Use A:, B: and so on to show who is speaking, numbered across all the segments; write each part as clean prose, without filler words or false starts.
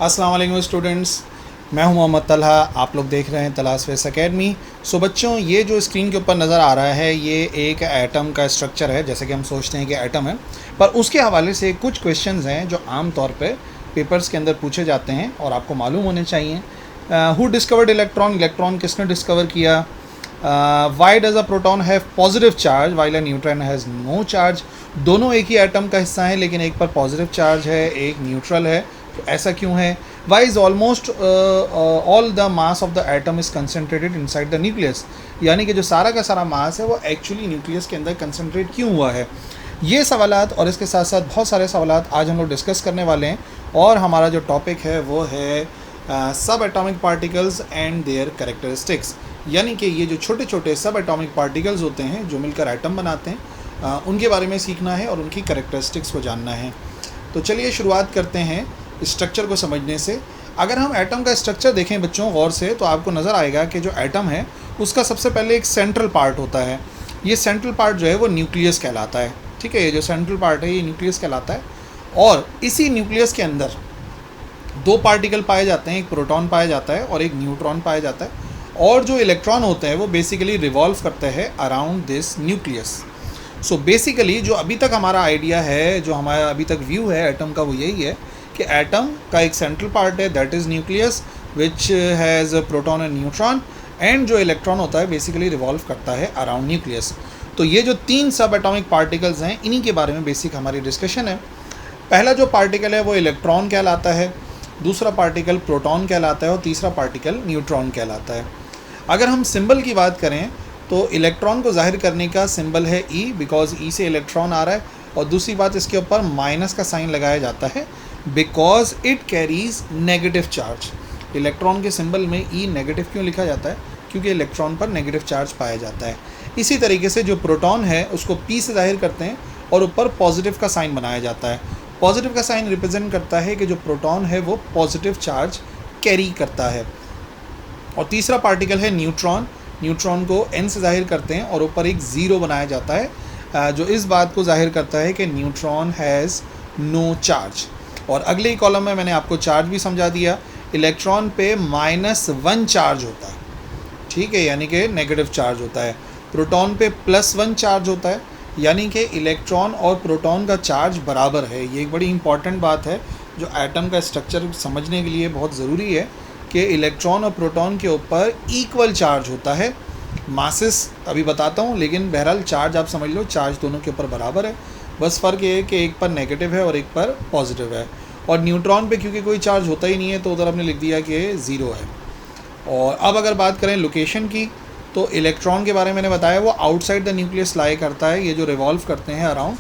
A: अस्सलाम वालेकुम स्टूडेंट्स, मैं हूं मोहम्मद तलहा। आप लोग देख रहे हैं तलाश फेस एकेडमी। सो बच्चों, ये जो स्क्रीन के ऊपर नज़र आ रहा है ये एक एटम का स्ट्रक्चर है, जैसे कि हम सोचते हैं कि एटम है, पर उसके हवाले से कुछ क्वेश्चंस हैं जो आम तौर पे पेपर्स के अंदर पूछे जाते हैं और आपको मालूम होने चाहिए। हु डिस्कवर्ड इलेक्ट्रॉन, इलेक्ट्रॉन किसने डिस्कवर किया? Why does a proton have positive charge while a neutron has no charge? दोनों एक ही एटम का हिस्सा हैं, लेकिन एक पर पॉजिटिव चार्ज है, एक न्यूट्रल है, तो ऐसा क्यों है? Why is almost all the mass of the atom is concentrated inside the nucleus? यानी कि जो सारा का सारा मास है वो एक्चुअली न्यूक्लियस के अंदर कंसनट्रेट क्यों हुआ है? ये सवालात और इसके साथ साथ बहुत सारे सवालात आज हम लोग डिस्कस करने वाले हैं। और हमारा जो टॉपिक है वो है सब atomic particles and there characteristics, यानी कि ये जो छोटे छोटे सब एटॉमिक पार्टिकल्स होते हैं जो मिलकर एटम बनाते हैं, उनके बारे में सीखना है और उनकी कैरेक्टरिस्टिक्स को जानना है। तो चलिए शुरुआत करते हैं स्ट्रक्चर को समझने से। अगर हम एटम का स्ट्रक्चर देखें बच्चों गौर से, तो आपको नज़र आएगा कि जो एटम है उसका सबसे पहले एक सेंट्रल पार्ट होता है। ये सेंट्रल पार्ट जो है वो न्यूक्लियस कहलाता है। ठीक है, ये जो सेंट्रल पार्ट है ये न्यूक्लियस कहलाता है। और इसी न्यूक्लियस के अंदर दो पार्टिकल पाए जाते हैं, एक प्रोटॉन पाया जाता है और एक न्यूट्रॉन पाया जाता है। और जो इलेक्ट्रॉन होते हैं वो बेसिकली रिवॉल्व करते हैं around this nucleus. So basically जो अभी तक हमारा आइडिया है, जो हमारा अभी तक व्यू है एटम का, वो यही है कि एटम का एक सेंट्रल पार्ट है, that is nucleus, which has proton and neutron, and जो इलेक्ट्रॉन होता है बेसिकली रिवॉल्व करता है अराउंड न्यूक्लियस। तो ये जो तीन सब एटॉमिक पार्टिकल्स हैं इन्हीं के बारे में बेसिक हमारी डिस्कशन है। पहला जो पार्टिकल है वो इलेक्ट्रॉन कहलाता है, दूसरा पार्टिकल प्रोटॉन कहलाता है और तीसरा पार्टिकल न्यूट्रॉन कहलाता है। अगर हम सिंबल की बात करें तो इलेक्ट्रॉन को जाहिर करने का सिंबल है ई, बिकॉज ई से इलेक्ट्रॉन आ रहा है, और दूसरी बात इसके ऊपर माइनस का साइन लगाया जाता है because it carries negative charge. Electron के सिंबल में ई नेगेटिव क्यों लिखा जाता है? क्योंकि इलेक्ट्रॉन पर नेगेटिव चार्ज पाया जाता है। इसी तरीके से जो प्रोटॉन है उसको पी से जाहिर करते हैं और ऊपर पॉजिटिव का साइन बनाया जाता है। पॉजिटिव का साइन रिप्रेजेंट करता है कि जो प्रोटॉन है वो पॉजिटिव चार्ज कैरी करता है। और तीसरा पार्टिकल है न्यूट्रॉन। न्यूट्रॉन को एन से जाहिर करते हैं और ऊपर एक ज़ीरो बनाया जाता है, जो इस बात को जाहिर करता है कि न्यूट्रॉन हैज़ नो चार्ज। और अगले ही कॉलम में मैंने आपको चार्ज भी समझा दिया। इलेक्ट्रॉन पे -1 चार्ज होता है, ठीक है, यानी कि नेगेटिव चार्ज होता है। प्रोटॉन पे +1 चार्ज होता है, यानी कि इलेक्ट्रॉन और प्रोटॉन का चार्ज बराबर है। ये एक बड़ी इंपॉर्टेंट बात है जो एटम का स्ट्रक्चर समझने के लिए बहुत ज़रूरी है कि इलेक्ट्रॉन और प्रोटॉन के ऊपर इक्वल चार्ज होता है। मासेस अभी बताता हूँ, लेकिन बहरहाल चार्ज आप समझ लो, चार्ज दोनों के ऊपर बराबर है। बस फ़र्क ये है कि एक पर नेगेटिव है और एक पर पॉजिटिव है। और न्यूट्रॉन पे क्योंकि कोई चार्ज होता ही नहीं है तो उधर हमने लिख दिया कि ज़ीरो है। और अब अगर बात करें लोकेशन की, तो इलेक्ट्रॉन के बारे में मैंने बताया वो आउटसाइड द न्यूक्लियस लाई करता है। ये जो रिवॉल्व करते हैं अराउंड,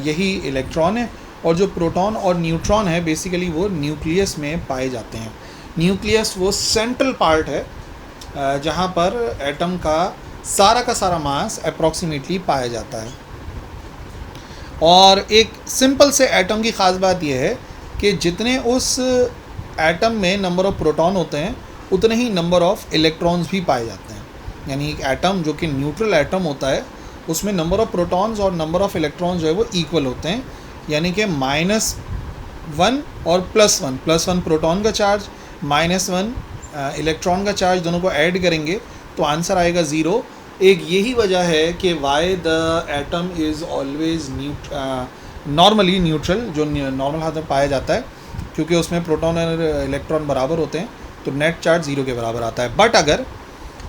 A: यही इलेक्ट्रॉन है। और जो प्रोटॉन और न्यूट्रॉन है बेसिकली वो न्यूक्लियस में पाए जाते हैं। न्यूक्लियस वो सेंट्रल पार्ट है जहाँ पर एटम का सारा मास अप्रॉक्सीमेटली पाया जाता है। और एक सिंपल से एटम की ख़ास बात यह है कि जितने उस एटम में नंबर ऑफ़ प्रोटॉन होते हैं उतने ही नंबर ऑफ़ इलेक्ट्रॉन्स भी पाए जाते हैं। यानी एक एटम जो कि न्यूट्रल एटम होता है उसमें नंबर ऑफ़ प्रोटॉन्स और नंबर ऑफ़ इलेक्ट्रॉन्स जो है वो इक्वल होते हैं। यानी कि -1 और +1 प्रोटॉन का चार्ज, -1 इलेक्ट्रॉन का चार्ज, दोनों को ऐड करेंगे तो आंसर आएगा ज़ीरो। एक यही वजह है कि why the atom is always normally neutral, जो नॉर्मल हाथ में पाया जाता है, क्योंकि उसमें प्रोटॉन और इलेक्ट्रॉन बराबर होते हैं तो नेट चार्ज ज़ीरो के बराबर आता है। बट अगर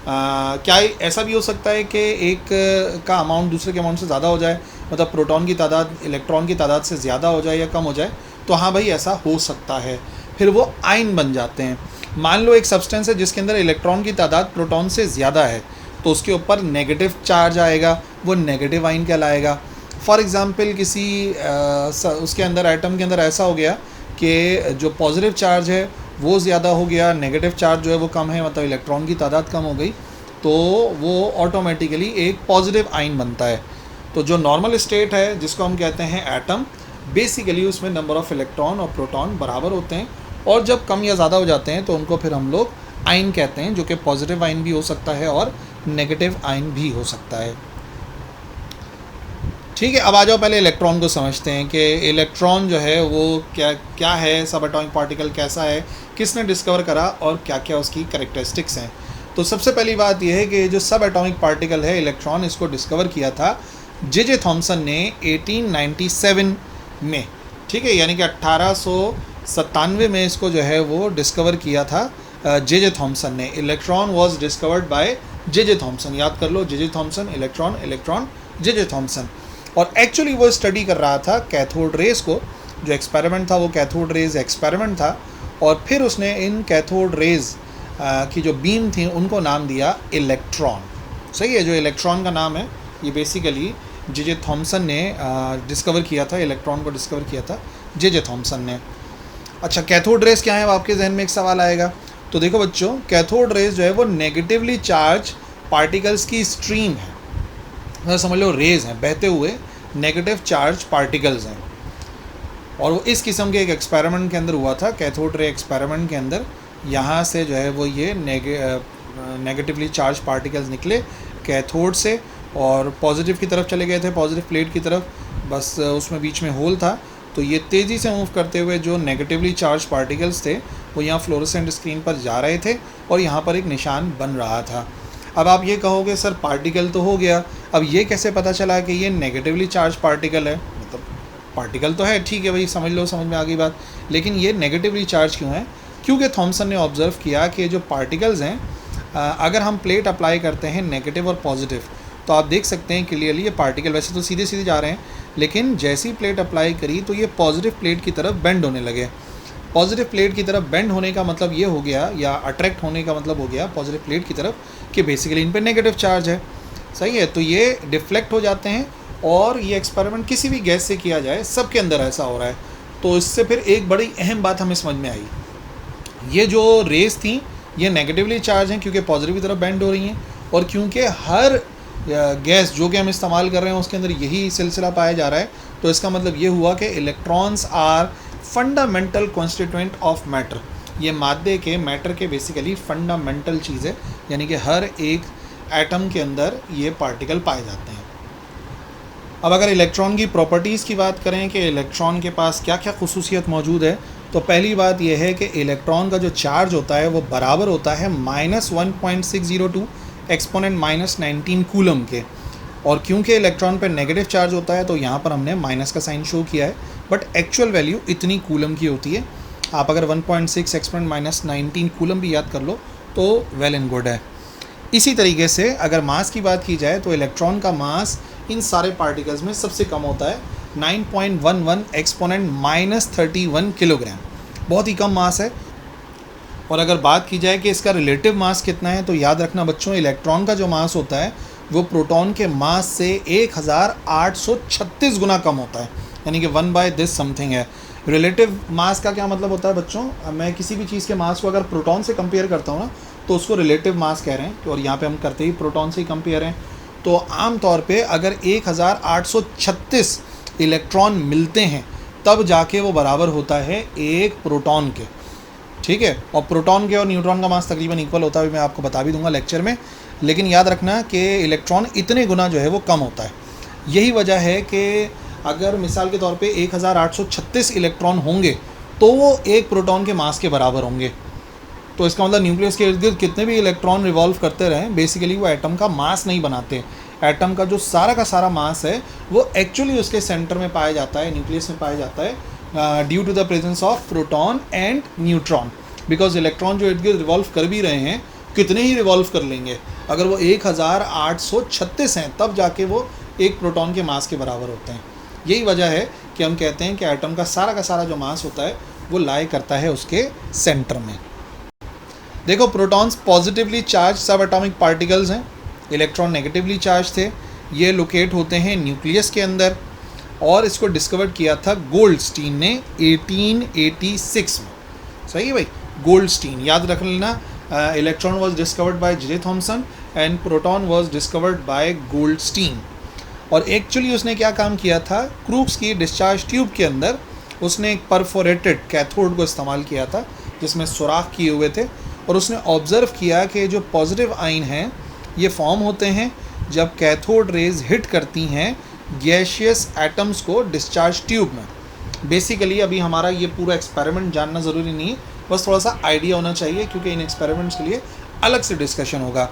A: क्या ऐसा भी हो सकता है कि एक का अमाउंट दूसरे के अमाउंट से ज़्यादा हो जाए, मतलब प्रोटॉन की तादाद इलेक्ट्रॉन की तादाद से ज़्यादा हो जाए या कम हो जाए? तो हाँ भाई, ऐसा हो सकता है। फिर वो आयन बन जाते हैं। मान लो एक सब्सटेंस है जिसके अंदर इलेक्ट्रॉन की तादाद प्रोटॉन से ज़्यादा है, तो उसके ऊपर नेगेटिव चार्ज आएगा, वो नेगेटिव आयन कहलाएगा। फॉर एग्ज़ाम्पल किसी उसके अंदर एटम के अंदर ऐसा हो गया कि जो पॉजिटिव चार्ज है वो ज़्यादा हो गया, नेगेटिव चार्ज जो है वो कम है, मतलब इलेक्ट्रॉन की तादाद कम हो गई, तो वो ऑटोमेटिकली एक पॉजिटिव आयन बनता है। तो जो नॉर्मल स्टेट है जिसको हम कहते हैं एटम, बेसिकली उसमें नंबर ऑफ़ इलेक्ट्रॉन और प्रोटॉन बराबर होते हैं। और जब कम या ज़्यादा हो जाते हैं तो उनको फिर हम लोग आयन कहते हैं, जो कि पॉजिटिव आयन भी हो सकता है और नेगेटिव आयन भी हो सकता है। ठीक है, अब आ जाओ पहले इलेक्ट्रॉन को समझते हैं कि इलेक्ट्रॉन जो है वो क्या क्या है, सब एटॉमिक पार्टिकल कैसा है, किसने डिस्कवर करा और क्या क्या उसकी कैरेक्टरिस्टिक्स हैं। तो सबसे पहली बात यह है कि जो सब एटॉमिक पार्टिकल है इलेक्ट्रॉन, इसको डिस्कवर किया था जे थॉमसन ने 1897 में। ठीक है, यानी कि 1897 में इसको जो है वो डिस्कवर किया था जे थॉमसन ने। Electron was discovered by J Thomson. याद कर लो, J Thomson, electron, electron, J Thomson. और एक्चुअली वो स्टडी कर रहा था कैथोड रेस को। जो एक्सपेरिमेंट था वो कैथोड रेज एक्सपेरिमेंट था, और फिर उसने इन कैथोड रेज की जो बीम थी उनको नाम दिया इलेक्ट्रॉन। सही है, जो इलेक्ट्रॉन का नाम है ये बेसिकली जे थॉमसन ने डिस्कवर किया था, इलेक्ट्रॉन को डिस्कवर किया था जे थॉमसन ने। अच्छा, कैथोड रेस क्या है, आपके जहन में एक सवाल आएगा। तो देखो बच्चों, कैथोड रेस जो है वो नेगेटिवली चार्ज पार्टिकल्स की स्ट्रीम है। मतलब समझ लो रेज हैं, बहते हुए नेगेटिव चार्ज पार्टिकल्स हैं। और वो इस किस्म के एक एक्सपेरिमेंट के अंदर हुआ था, कैथोड रे एक्सपेरिमेंट के अंदर। यहाँ से जो है वो ये नेगेटिवली चार्ज पार्टिकल्स निकले कैथोड से और पॉजिटिव की तरफ चले गए थे, पॉजिटिव प्लेट की तरफ। बस उसमें बीच में होल था, तो ये तेज़ी से मूव करते हुए जो नेगेटिवली चार्ज पार्टिकल्स थे वो यहाँ फ्लोरोसेंट स्क्रीन पर जा रहे थे और यहाँ पर एक निशान बन रहा था। अब आप ये कहोगे सर पार्टिकल तो हो गया, अब ये कैसे पता चला कि ये नेगेटिवली चार्ज पार्टिकल है? मतलब पार्टिकल तो है, ठीक है भाई, समझ लो, समझ में आ गई बात, लेकिन ये नेगेटिवली चार्ज क्यों है? क्योंकि थॉमसन ने ऑब्जर्व किया कि जो पार्टिकल्स हैं, अगर हम प्लेट अप्लाई करते हैं नेगेटिव और पॉजिटिव, तो आप देख सकते हैं क्लियरली ये पार्टिकल वैसे तो सीधे सीधे जा रहे हैं, लेकिन जैसी प्लेट अप्लाई करी तो ये पॉजिटिव प्लेट की तरफ बेंड होने लगे। पॉजिटिव प्लेट की तरफ बेंड होने का मतलब ये हो गया, या अट्रैक्ट होने का मतलब हो गया पॉजिटिव प्लेट की तरफ, कि बेसिकली इन पर नेगेटिव चार्ज है। सही है, तो ये डिफ्लेक्ट हो जाते हैं। और ये एक्सपेरिमेंट किसी भी गैस से किया जाए, सबके अंदर ऐसा हो रहा है। तो इससे फिर एक बड़ी अहम बात हमें समझ में आई, ये जो रेस थी ये नेगेटिवली चार्ज हैं क्योंकि पॉजिटिव की तरफ बेंड हो रही हैं, और क्योंकि हर गैस जो कि हम इस्तेमाल कर रहे हैं उसके अंदर यही सिलसिला पाया जा रहा है। तो इसका मतलब ये हुआ कि electrons are fundamental constituent of matter. ये मादे के, मैटर के बेसिकली फंडामेंटल चीज़ है, यानी कि हर एक एटम के अंदर ये पार्टिकल पाए जाते हैं। अब अगर इलेक्ट्रॉन की प्रॉपर्टीज़ की बात करें कि इलेक्ट्रॉन के पास क्या क्या खुसूसियत मौजूद है, तो पहली बात यह है कि इलेक्ट्रॉन का जो चार्ज होता है वो बराबर होता है -1.602 एक्सपोनेंट -19 कूलम के। और क्योंकि इलेक्ट्रॉन पर नेगेटिव चार्ज होता है तो यहाँ पर हमने माइनस का साइन शो किया है, बट एक्चुअल वैल्यू इतनी कूलम की होती है। आप अगर 1.6 एक्सपोनेंट -19 कूलम भी याद कर लो तो वेल एंड गुड है। इसी तरीके से अगर मास की बात की जाए तो इलेक्ट्रॉन का मास इन सारे पार्टिकल्स में सबसे कम होता है, 9.11 एक्सपोनेंट -31 किलोग्राम, बहुत ही कम मास है। और अगर बात की जाए कि इसका रिलेटिव मास कितना है, तो याद रखना बच्चों, इलेक्ट्रॉन का जो मास होता है वो प्रोटॉन के मास से 1836 गुना कम होता है, यानी कि 1/this समथिंग है। रिलेटिव मास का क्या मतलब होता है बच्चों? मैं किसी भी चीज़ के मास को अगर प्रोटॉन से कंपेयर करता हूँ ना, तो उसको रिलेटिव मास कह रहे हैं, और यहाँ पे हम करते ही प्रोटॉन से ही कंपेयर हैं। तो आम तौर पे अगर 1836 इलेक्ट्रॉन मिलते हैं तब जाके वो बराबर होता है एक प्रोटॉन के। ठीक है, और प्रोटॉन के और न्यूट्रॉन का मास तकरीबन इक्वल होता है, मैं आपको बता भी दूंगा लेक्चर में। लेकिन याद रखना कि इलेक्ट्रॉन इतने गुना जो है वो कम होता है। यही वजह है कि अगर मिसाल के तौर पे 1836 इलेक्ट्रॉन होंगे तो वो एक प्रोटॉन के मास के बराबर होंगे। तो इसका मतलब न्यूक्लियस के इर्द गिर्द कितने भी इलेक्ट्रॉन रिवॉल्व करते रहें, बेसिकली वो एटम का मास नहीं बनाते। एटम का जो सारा का सारा मास है वो एक्चुअली उसके सेंटर में पाया जाता है, न्यूक्लियस में पाया जाता है, due to the presence of proton and neutron. Because electron जो इर्द गिर्द रिवॉल्व कर भी रहे हैं, कितने ही रिवॉल्व कर लेंगे, अगर वो 1836 हैं तब जाके वो एक प्रोटॉन के मास के बराबर होते हैं। यही वजह है कि हम कहते हैं कि एटम का सारा जो मास होता है वो लाई करता है उसके सेंटर में। देखो, प्रोटॉन्स पॉजिटिवली चार्ज सब एटॉमिक पार्टिकल्स हैं, इलेक्ट्रॉन नेगेटिवली चार्ज थे। ये लोकेट होते हैं न्यूक्लियस के अंदर, और इसको डिस्कवर किया था गोल्डस्टीन ने 1886 में। सही है भाई, गोल्डस्टीन याद रख लेना। Electron was discovered by J Thomson and proton was discovered by Goldstein. और एक्चुअली उसने क्या काम किया था, क्रूक्स की डिस्चार्ज ट्यूब के अंदर उसने एक परफोरेटेड कैथोड को इस्तेमाल किया था जिसमें सुराख किए हुए थे, और उसने ऑब्ज़र्व किया कि जो पॉजिटिव आयन हैं ये फॉर्म होते हैं जब कैथोड रेज हिट करती हैं गैशियस एटम्स को डिस्चार्ज ट्यूब में। बेसिकली अभी हमारा ये पूरा एक्सपेरिमेंट जानना ज़रूरी नहीं है, बस थोड़ा सा आइडिया होना चाहिए, क्योंकि इन एक्सपेरिमेंट्स के लिए अलग से डिस्कशन होगा।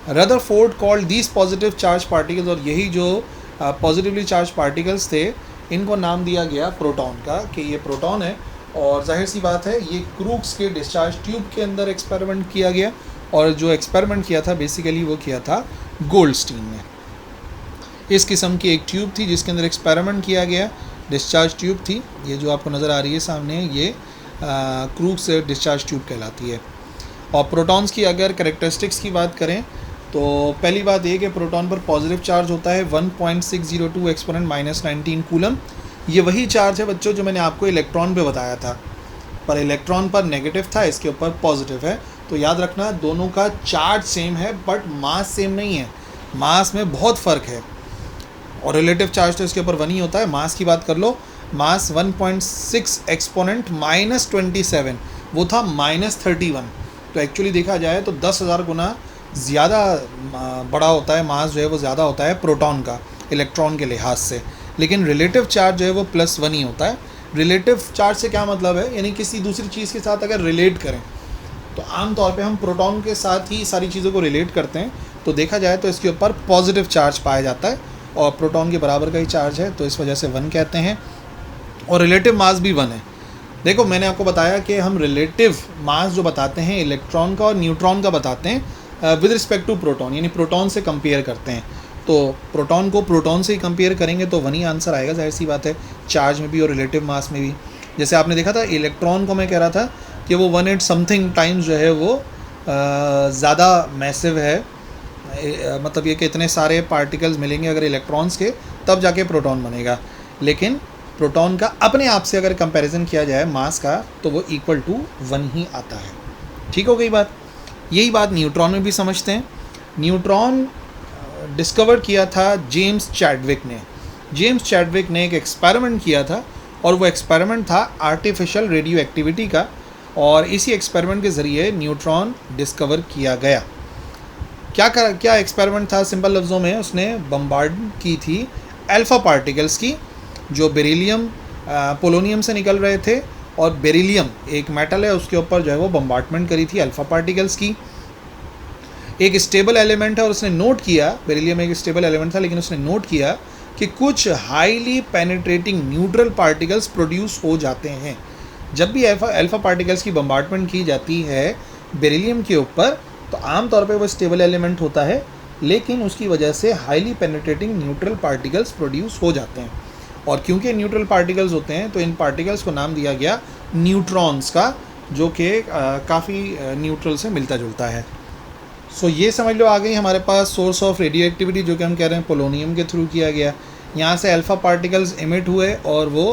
A: Rutherford called these positive charge particles, और यही जो पॉजिटिवली चार्ज पार्टिकल्स थे इनको नाम दिया गया प्रोटॉन का, कि ये प्रोटॉन है। और जाहिर सी बात है ये क्रूक्स के डिस्चार्ज ट्यूब के अंदर एक्सपेरिमेंट किया गया, और जो एक्सपेरिमेंट किया था बेसिकली वो किया था गोल्डस्टीन ने। इस किस्म की एक ट्यूब थी जिसके अंदर एक्सपेरिमेंट किया गया, डिस्चार्ज ट्यूब थी। ये जो आपको नज़र आ रही है सामने, ये क्रूक्स डिस्चार्ज ट्यूब कहलाती है। और प्रोटॉन्स की अगर कैरेक्टरिस्टिक्स की बात करें तो पहली बात ये कि प्रोटॉन पर पॉजिटिव चार्ज होता है 1.602 एक्सपोनेंट -19 कूलम। ये वही चार्ज है बच्चों जो मैंने आपको इलेक्ट्रॉन पे बताया था, पर इलेक्ट्रॉन पर नेगेटिव था, इसके ऊपर पॉजिटिव है। तो याद रखना दोनों का चार्ज सेम है बट मास सेम नहीं है, मास में बहुत फ़र्क है। और रिलेटिव चार्ज तो इसके ऊपर 1 ही होता है। मास की बात कर लो, मास 1.6 एक्सपोनेंट -27, वो था -31। तो एक्चुअली देखा जाए तो 10,000 गुना ज़्यादा बड़ा होता है, मास जो है वो ज़्यादा होता है प्रोटॉन का इलेक्ट्रॉन के लिहाज से। लेकिन रिलेटिव चार्ज जो है वो +1 ही होता है। रिलेटिव चार्ज से क्या मतलब है, यानी किसी दूसरी चीज़ के साथ अगर रिलेट करें तो आम तौर पे हम प्रोटॉन के साथ ही सारी चीज़ों को रिलेट करते हैं। तो देखा जाए तो इसके ऊपर पॉजिटिव चार्ज पाया जाता है, और प्रोटॉन के बराबर का ही चार्ज है, तो इस वजह से 1 कहते हैं। और रिलेटिव मास भी 1 है। देखो मैंने आपको बताया कि हम रिलेटिव मास जो बताते हैं इलेक्ट्रॉन का और न्यूट्रॉन का बताते हैं विद रिस्पेक्ट टू प्रोटॉन, यानी प्रोटॉन से कंपेयर करते हैं। तो प्रोटॉन को प्रोटॉन से ही कंपेयर करेंगे तो 1 ही आंसर आएगा, जाहिर सी बात है, चार्ज में भी और रिलेटिव मास में भी। जैसे आपने देखा था इलेक्ट्रॉन को मैं कह रहा था कि वो 1/8 समथिंग टाइम्स जो है वो ज़्यादा मैसिव है, मतलब ये कि इतने सारे पार्टिकल्स मिलेंगे अगर इलेक्ट्रॉन्स के, तब जाके प्रोटॉन बनेगा। लेकिन प्रोटॉन का अपने आप से अगर कंपैरिजन किया जाए मास का तो वो =1 ही आता है। ठीक हो गई बात। यही बात न्यूट्रॉन में भी समझते हैं। न्यूट्रॉन डिस्कवर किया था जेम्स चैडविक ने। जेम्स चैडविक ने एक एक्सपेरिमेंट किया था, और वो एक्सपेरिमेंट था आर्टिफिशियल रेडियो एक्टिविटी का, और इसी एक्सपेरिमेंट के ज़रिए न्यूट्रॉन डिस्कवर किया गया। क्या एक्सपेरिमेंट था, सिंपल लफ्ज़ों में उसने बम्बार्ड की थी अल्फ़ा पार्टिकल्स की, जो बेरिलियम पोलोनियम से निकल रहे थे, और बेरिलियम एक मेटल है उसके ऊपर जो है वो बम्बार्टमेंट करी थी अल्फ़ा पार्टिकल्स की। एक स्टेबल एलिमेंट है, और उसने नोट किया, बेरिलियम एक स्टेबल एलिमेंट था, लेकिन उसने नोट किया कि कुछ highly penetrating neutral particles produce हो जाते हैं। जब भी अल्फ़ा पार्टिकल्स की बम्बार्टमेंट की जाती है बेरिलियम के ऊपर, तो आमतौर पे वो स्टेबल एलिमेंट होता है, लेकिन उसकी वजह से highly penetrating neutral particles produce हो जाते हैं। और क्योंकि न्यूट्रल पार्टिकल्स होते हैं तो इन पार्टिकल्स को नाम दिया गया न्यूट्रॉन्स का, जो कि काफ़ी न्यूट्रल से मिलता जुलता है। सो ये समझ लो आ गई हमारे पास सोर्स ऑफ रेडियो एक्टिविटी, जो कि हम कह रहे हैं पोलोनियम के थ्रू किया गया। यहाँ से अल्फ़ा पार्टिकल्स इमिट हुए और वो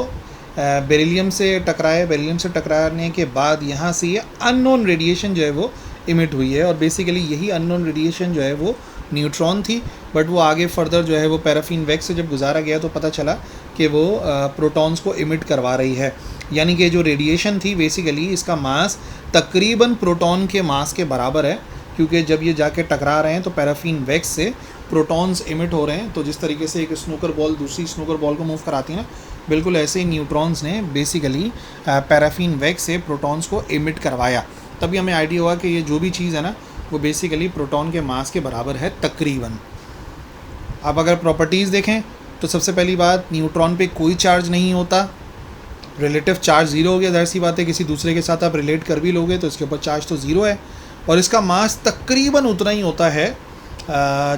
A: बेरिलियम से टकराए। बेरिलियम से टकराने के बाद यहाँ से ये अननोन रेडिएशन जो है वो इमिट हुई है, और बेसिकली यही अननोन रेडिएशन जो है वो न्यूट्रॉन थी। बट वो आगे फर्दर जो है वो पैराफिन वैक्स से जब गुजारा गया तो पता चला कि वो प्रोटॉन्स को इमिट करवा रही है। यानी कि जो रेडिएशन थी बेसिकली इसका मास तकरीबन प्रोटॉन के मास के बराबर है, क्योंकि जब ये जाके टकरा रहे हैं तो पैराफिन वैक्स से प्रोटॉन्स इमिट हो रहे हैं। तो जिस तरीके से एक स्नूकर बॉल दूसरी स्नूकर बॉल को मूव कराती है ना, बिल्कुल ऐसे ही न्यूट्रॉन्स ने बेसिकली पैराफिन वैक्स से प्रोटॉन्स को इमिट करवाया। तभी हमें आइडिया हुआ कि ये जो भी चीज़ है ना वो बेसिकली प्रोटॉन के मास के बराबर है तकरीबन। अब अगर प्रॉपर्टीज़ देखें तो सबसे पहली बात, न्यूट्रॉन पे कोई चार्ज नहीं होता, रिलेटिव चार्ज 0 हो गया। जाहिर सी बात है किसी दूसरे के साथ आप रिलेट कर भी लोगे तो इसके ऊपर चार्ज तो 0 है, और इसका मास तकरीबन उतना ही होता है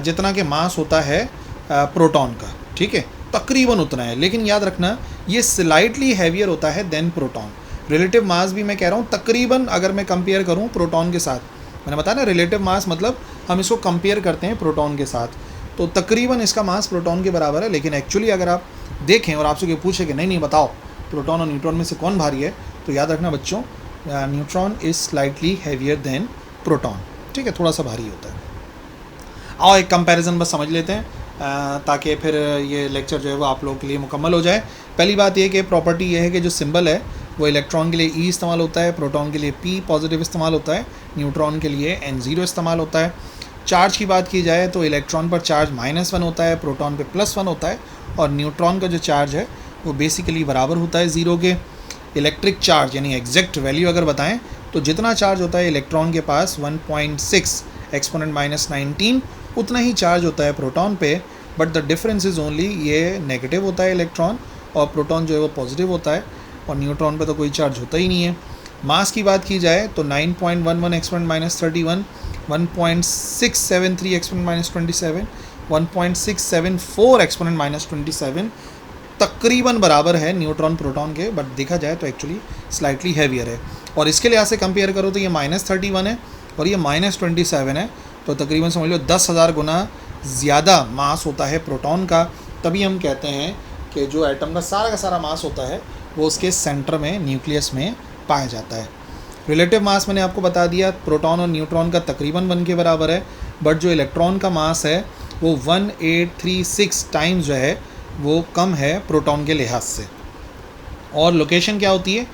A: जितना कि मास होता है प्रोटॉन का। ठीक है, तकरीबन उतना है, लेकिन याद रखना ये स्लाइटली हैवियर होता है देन प्रोटॉन। रिलेटिव मास भी मैं कह रहा हूँ तकरीबन, अगर मैं कंपेयर करूँ प्रोटॉन के साथ, मैंने बताया ना रिलेटिव मास मतलब हम इसको कंपेयर करते हैं प्रोटॉन के साथ, तो तकरीबन इसका मास प्रोटॉन के बराबर है। लेकिन एक्चुअली अगर आप देखें और आपसे पूछे कि नहीं बताओ प्रोटॉन और न्यूट्रॉन में से कौन भारी है, तो याद रखना बच्चों neutron is slightly heavier than proton. ठीक है, थोड़ा सा भारी होता है। आओ एक कंपैरिजन बस समझ लेते हैं ताकि फिर ये लेक्चर जो है वो आप लोगों के लिए मुकम्मल हो जाए। पहली बात ये कि प्रॉपर्टी ये है कि जो सिंबल है वो इलेक्ट्रॉन के लिए E इस्तेमाल होता है, प्रोटॉन के लिए P पॉजिटिव इस्तेमाल होता है, न्यूट्रॉन के लिए N0 इस्तेमाल होता है। चार्ज की बात की जाए तो इलेक्ट्रॉन पर चार्ज -1 होता है, प्रोटॉन पे +1 होता है, और न्यूट्रॉन का जो चार्ज है वो बेसिकली बराबर होता है 0 के। इलेक्ट्रिक चार्ज यानी एग्जैक्ट वैल्यू अगर बताएं तो जितना चार्ज होता है इलेक्ट्रॉन के पास 1.6 एक्सपोनेंट -19 उतना ही चार्ज होता है प्रोटॉन पे, but the difference is only ये नेगेटिव होता है इलेक्ट्रॉन और प्रोटॉन जो है वो पॉजिटिव होता है, और न्यूट्रॉन पे तो कोई चार्ज होता ही नहीं है। मास की बात की जाए तो 9.11 एक्सपोनेंट -31, 1.673 एक्सपोनेंट -27, 1.674 एक्सपोनेंट -27 तकरीबन बराबर है न्यूट्रॉन प्रोटॉन के, बट देखा जाए तो एक्चुअली स्लाइटली हैवियर है। और इसके लिहाज से कंपेयर करो तो ये -31 है और ये -27 है, तो तकरीबन समझ लो 10,000 गुना ज़्यादा मास होता है प्रोटॉन का। तभी हम कहते हैं कि जो एटम का सारा मास होता है वो उसके सेंटर में, न्यूक्लियस में पाया जाता है। रिलेटिव मास मैंने आपको बता दिया, प्रोटॉन और न्यूट्रॉन का तकरीबन 1 के बराबर है, बट जो इलेक्ट्रॉन का मास है वो 1836 टाइम्स जो है वो कम है प्रोटॉन के लिहाज से। और लोकेशन क्या होती है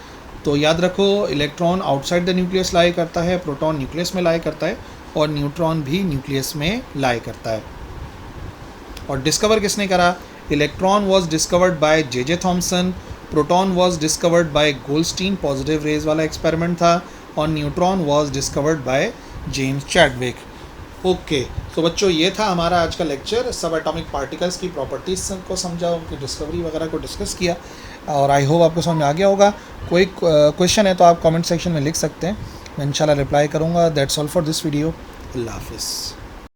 A: तो याद रखो, इलेक्ट्रॉन आउटसाइड द न्यूक्लियस लाई करता है, प्रोटॉन न्यूक्लियस में लाई करता है, और न्यूट्रॉन भी न्यूक्लियस में लाई करता है। और डिस्कवर किसने करा? Electron was discovered by J Thomson, proton was discovered bye Goldstein, positive raise वाला एक्सपेरिमेंट था, और neutron was discovered by James Chadwick. Okay, तो बच्चों ये था हमारा आज का लेक्चर। सब एटॉमिक पार्टिकल्स की प्रॉपर्टीज़ को समझा, उनकी डिस्कवरी वगैरह को डिस्कस किया, और आई होप आपको समझ में आ गया होगा। कोई क्वेश्चन है तो आप कमेंट सेक्शन में लिख सकते हैं, मैं इंशाल्लाह रिप्लाई करूँगा। That's all for this video. अल्लाह हाफिज़।